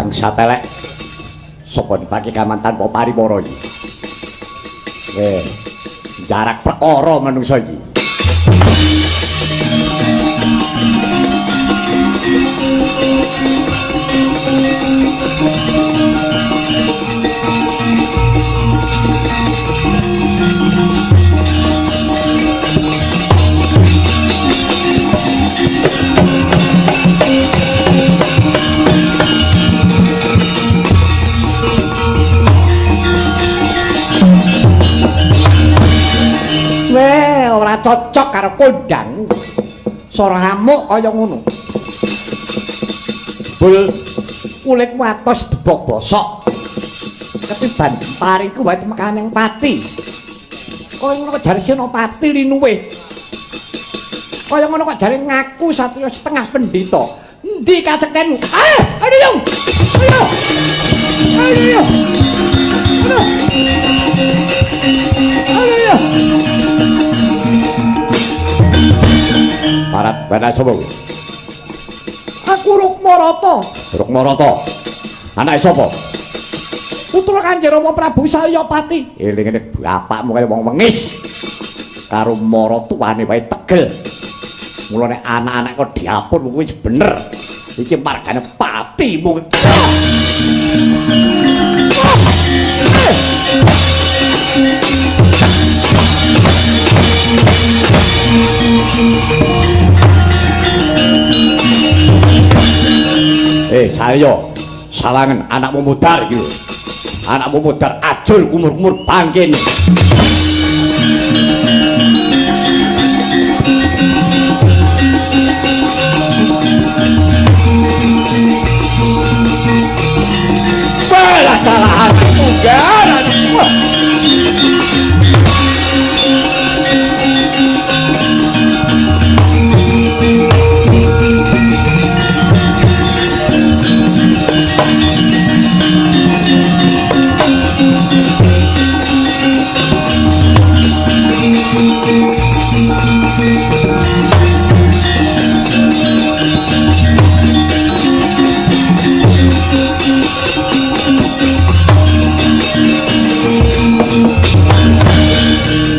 bangsa telek sapa dipake gaman tanpa parimara iki jarak perkara manungsa iki ora cocok karo kondang soramuk kaya ngono bul kulitmu atos debok bosok ketiban pariku wae mekaning pati kaya ngono kok jare Senopati linuwe kaya ngono kok jare ngaku satriya setengah pendhita endi kasektenmu ayo ayo ayo ayo Parat bana sapa kuwi? Aku Rukmarata. Rukmarata. Anake sapa? Putra Kanjeng Rama Prabu Salyapati. Eling-eling bapakmu kaya wong wengis. Karo mara tuwane wae tegel. Mula nek anak-anak kok diapun kuwi wis bener. Iki margane patimu. Salya sawangen anakmu mudar iki lho. Anakmu mudar ajur kumur-kumur bangkin. Salah salah tunggal.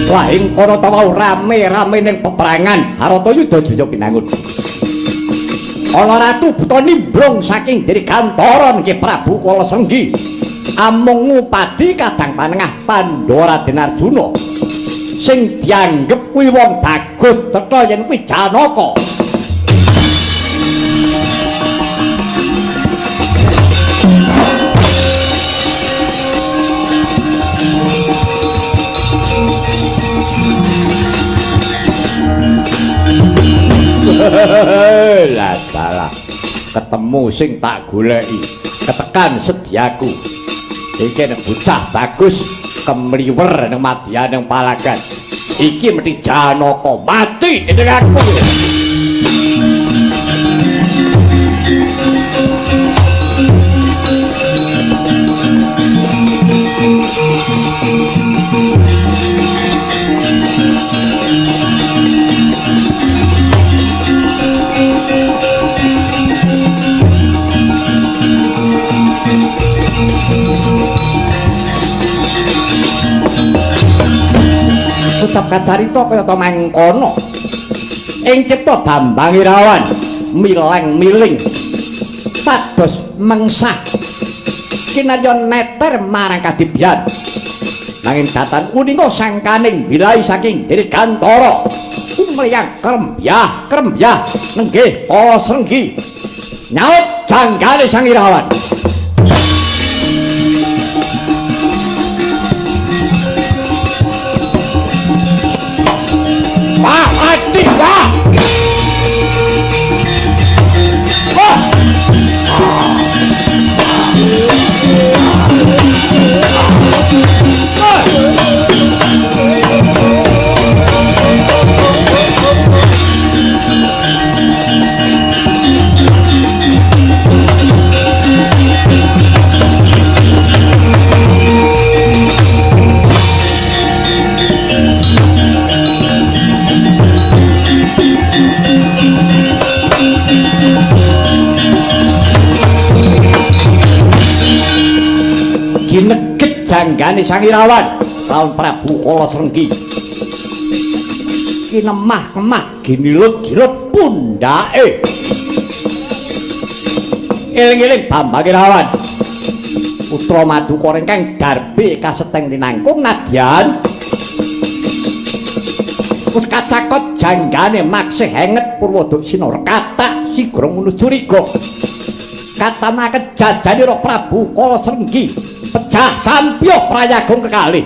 Wah ing kono ta wau rame-rame ning peperangan Haratayuda Jaya pinangun. Ana ratu buta nimbrung saking Dirgantara nggih Prabu Kala Senggi. Amung ngupadi kadang panengah Pandhawa Raden Arjuna. Sing dianggep kuwi wong bagus cetha yen kuwi Janaka. Lah salah ketemu sing tak goleki ketekan sediaku iki nek bocah bagus kemliwer nang madyaning palagan iki mesti Janaka mati dening aku tetep kacarita kaya ta mangkono ing cipta Bambang Irawan mileng-miling pados mengsah kinarya neter marang kadibyan nanging datan unika sangkaning bilahi saking Dirgantara umriyang krembyah nenggih Kala Senggi nyaut janggane Sang Irawan. Wah, mati, wah! janggane Sang Irawan lawan Prabu Kala Srenggi kinemah-kemah ginilut-gilut pundake eling-eling Bambang Irawan putra Madukara ingkang darbe kaseteng linangkung nadyan kacakot janggane maksih henget Purwodaksina kathah sigra menuju riga katamaken jajanira Prabu Kala Srenggi pecah sampyuh prayagung kekalih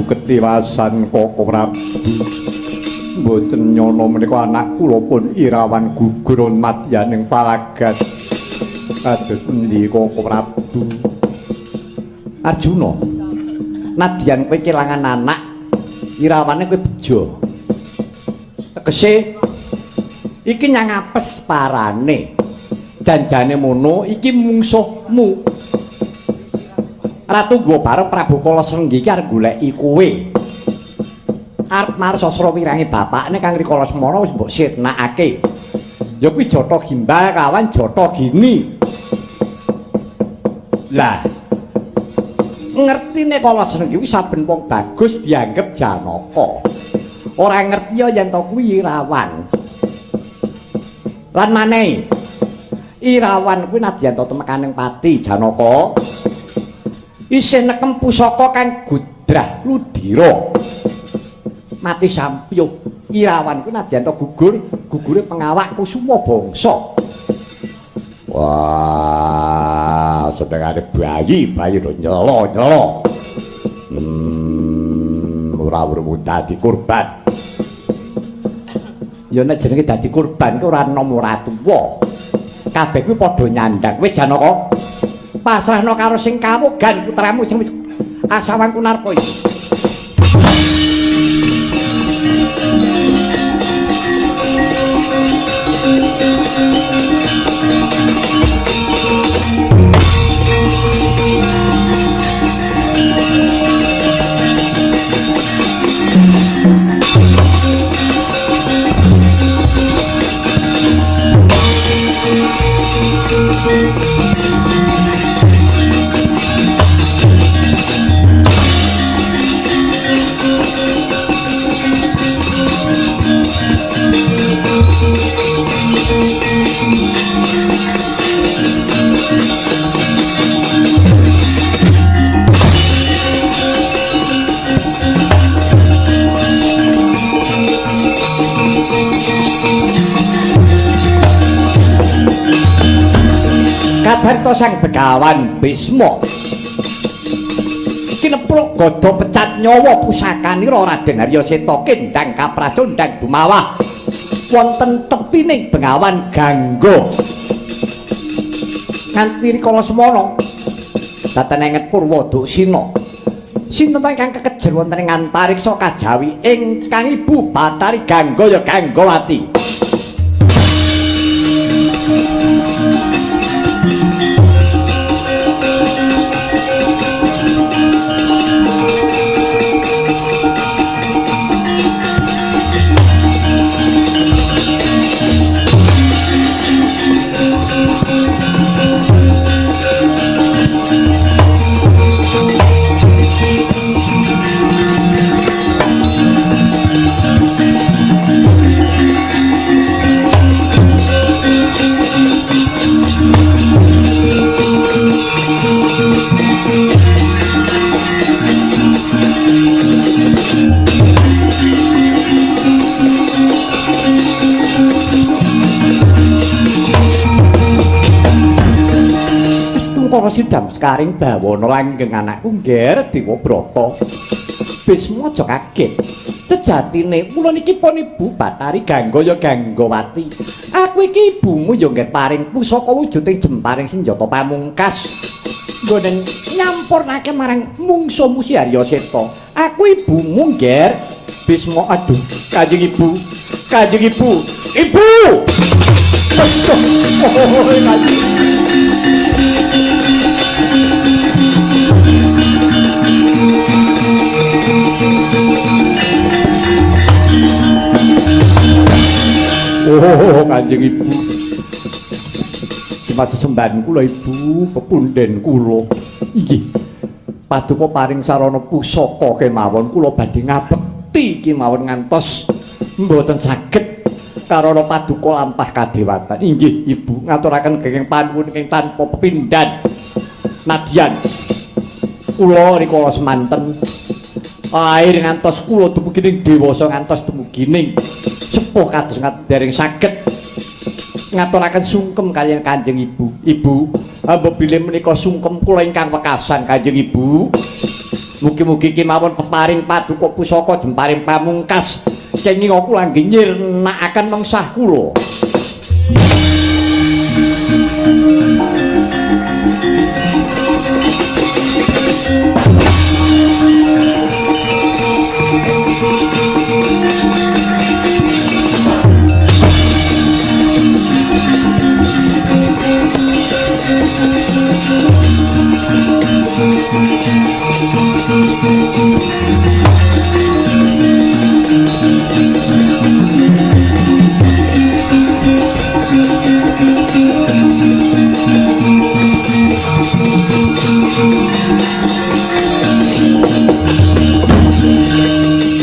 ketiwasan Koko Prabu mboten nyono menika anak kula pun Irawan gugur madyaning palagan kados pundi Koko Prabu Arjuna nadyan kowe kelangan anak Irawane kowe bejo tegese iki nyang apes parane janjane mono iki mungsuhmu Ratu nggo bareng Prabu Kala Srenggi iki arep goleki kowe. Arep marsasra wirange bapakne Kang Rikala Semana wis mbok sirnakake. Ya kuwi Jata Gimbal kawan Jata Gini. Lah ngertine Kala Srenggi kuwi saben wong bagus dianggep Janaka. Ora ngerti ya yen to kuwi Irawan. Lan maneh Irawan kuwi nadyan to temekaning pati Janaka. Isih nekem pusaka kang gudrah ludira mati sampyuh Irawan ku nadyan to gugure pengawak kusuma bangsa wah sedengane bayi do nyelo ora urung dadi kurban ya nek jenenge dadi kurban ku ora nom ora tuwa kabeh kuwi padha nyandhang wis Janaka pasrahno karo sing kawogan putramu sing wis asawan kunarpa iki. Kadarta sang Begawan Bisma kinepruk gada pecat nyawa pusakanira Raden Haryaseta kendhang kaprajondhang dumawah wonten tepining Bengawan Gangga nganti rikala semana datenenget Purwodaksina sinten ingkang kekejer wonten ing antariksa kajawi ingkang ibu Bathari Gangga ya Ganggawati. para sidam sekaring bawana langgeng anakku ngger Dewa Brata. Bisma aja kaget. Sejatine kula niki pun ibu Bathari Ganggaya Ganggawati. Aku iki ibumu ya ngger paring pusaka wujuding jemparing senjata pamungkas. Nggonen nyampurnake marang mungsuhmu si Arya Seta. Aku ibumu ngger. Bisma aduh, Kanjeng Ibu. Kanjeng Ibu. Ibu. Oh, Kanjeng Ibu. Dimaksud sembahan kula Ibu, pepunden kula. Inggih. Paduka paring sarana pusaka kemawon kula badhe ngabekti kemawon ngantos mboten saged karana paduka lampah kadewatan. Inggih, Ibu, ngaturaken genging panuwun ingkang tanpa pepindhan. Nadyan kula rikala semanten air ngantos kula dumugi dewasa ngantos dumugi sepuh kados dereng saged ngaturaken sungkem kaliyan Kanjeng Ibu. Ibu, hamba bilih menika sungkem kula ingkang wekasan Kanjeng Ibu. Mugi-mugi kemawon peparing paduka pusaka jemparing pamungkas kenging kula nggih nyirnakaken mengsah kula.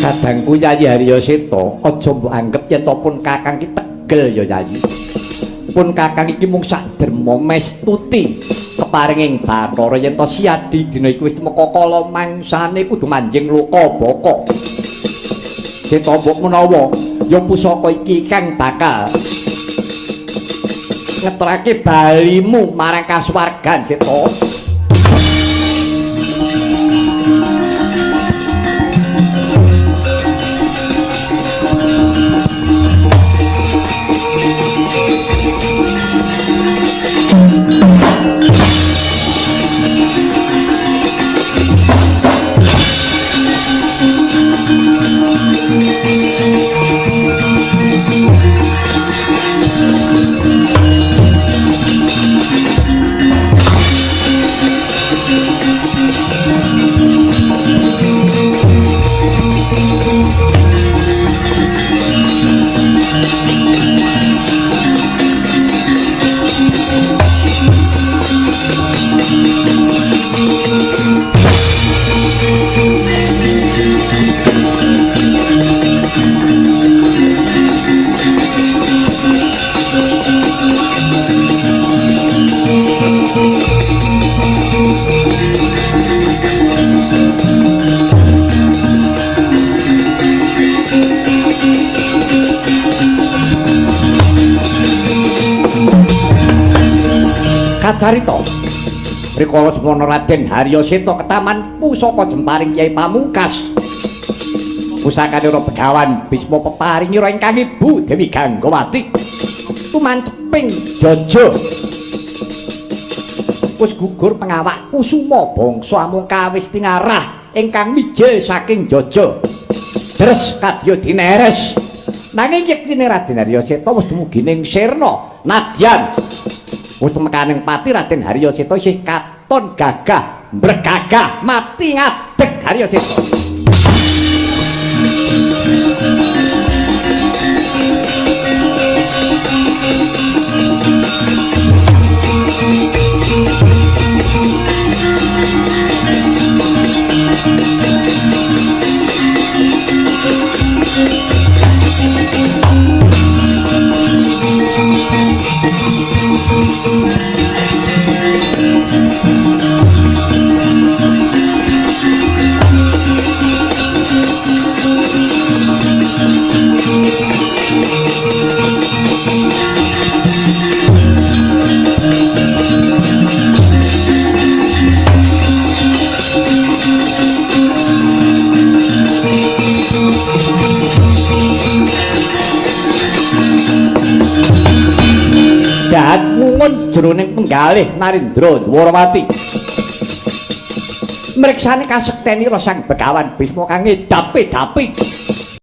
Kadangku Yayi Arya Seta, aja mbok anggep yen to pun Kakang iki tegel ya Yayi. Pun Kakang iki mung sak derma mestuti keparinging Bathara yen to siadi dina iku wis temeka kala mangsane kudu manjing luka baka. Seta mbok menawa ya pusaka iki kang bakal ngetrake balimu marang kasuwargan Seta. Kacarita rikala semana Raden Harya Seta ketaman pusaka jemparing Kyai Pamungkas. Pusakane ora begawan Bisma peparingi ra ingkang Ibu Dewi Ganggawati. Tumanceping jaja. Wis gugur pengawak kusuma bangsa amungka wis tingarah ingkang mijil saking jaja. Deres kadya dineres. Nanging yektine Raden Harya Seta wis dumugi ning sirna nadyan wis mekaning pati Raden Harya Seta isih katon gagah mbregagah mati ngadeg Harya Seta. Jahat ngungun jroning penggalih Narendra Dwarawati. Mriksane kasekteni Sang Begawan Bisma kang edapi-dapi.